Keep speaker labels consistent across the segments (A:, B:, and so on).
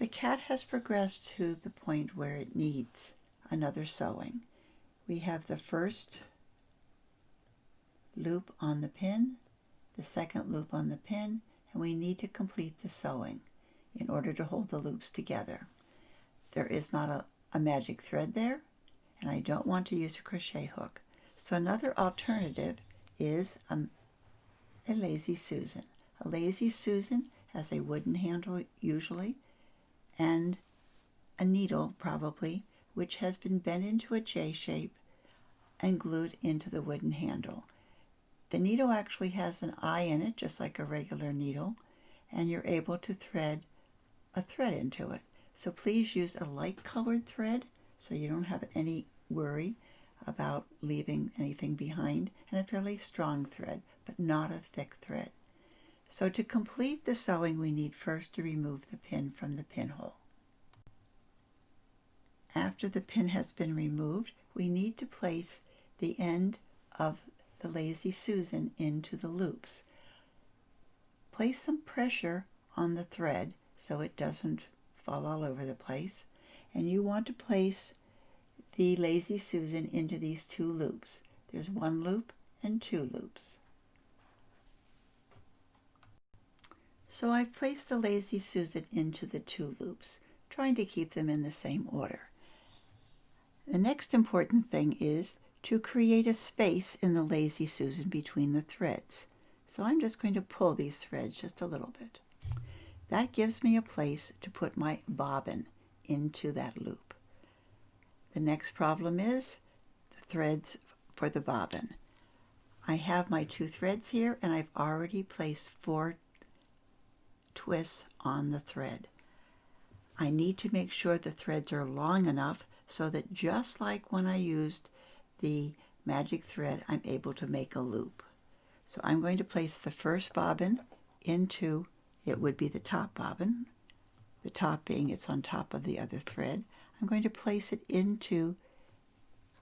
A: The cat has progressed to the point where it needs another sewing. We have the first loop on the pin, the second loop on the pin, and we need to complete the sewing in order to hold the loops together. There is not a magic thread there, and I don't want to use a crochet hook. So another alternative is a Lazy Susan. A Lazy Susan has a wooden handle usually, and a needle probably, which has been bent into a J shape and glued into the wooden handle. The needle actually has an eye in it, just like a regular needle, and you're able to thread a thread into it. So please use a light colored thread so you don't have any worry about leaving anything behind, and a fairly strong thread, but not a thick thread. So to complete the sewing, we need first to remove the pin from the pinhole. After the pin has been removed, we need to place the end of the Lazy Susan into the loops. Place some pressure on the thread so it doesn't fall all over the place, and you want to place the Lazy Susan into these two loops. There's one loop and two loops. So I've placed the Lazy Susan into the two loops, trying to keep them in the same order. The next important thing is to create a space in the Lazy Susan between the threads. So I'm just going to pull these threads just a little bit. That gives me a place to put my bobbin into that loop. The next problem is the threads for the bobbin. I have my two threads here, and I've already placed 4 twists on the thread. I need to make sure the threads are long enough so that just like when I used the magic thread, I'm able to make a loop. So I'm going to place the first bobbin into, it would be the top bobbin, the top being it's on top of the other thread. I'm going to place it into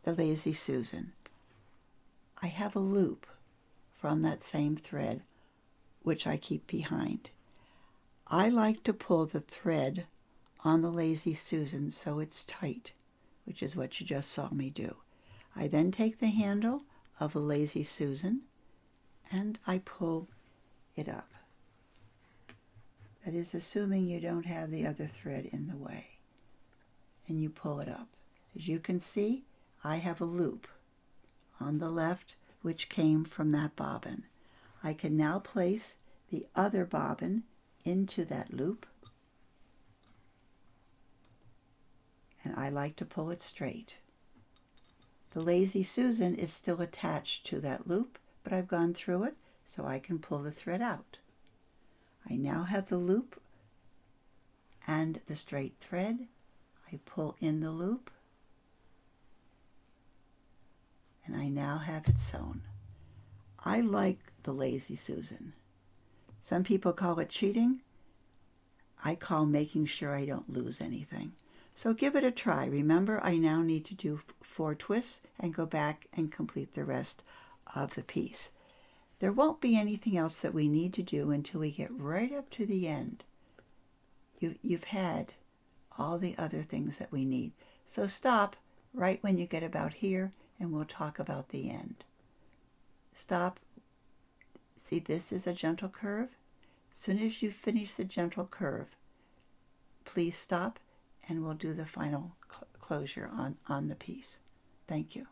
A: the Lazy Susan. I have a loop from that same thread, which I keep behind. I like to pull the thread on the Lazy Susan so it's tight, which is what you just saw me do. I then take the handle of a Lazy Susan and I pull it up. That is assuming you don't have the other thread in the way. And you pull it up. As you can see, I have a loop on the left which came from that bobbin. I can now place the other bobbin into that loop, and I like to pull it straight. The Lazy Susan is still attached to that loop, but I've gone through it so I can pull the thread out. I now have the loop and the straight thread. I pull in the loop, and I now have it sewn. I like the Lazy Susan. Some people call it cheating. I call making sure I don't lose anything. So give it a try. Remember, I now need to do 4 twists and go back and complete the rest of the piece. There won't be anything else that we need to do until we get right up to the end. You've had all the other things that we need. So stop right when you get about here, and we'll talk about the end. Stop. See, this is a gentle curve. As soon as you finish the gentle curve, please stop, and we'll do the final closure on the piece. Thank you.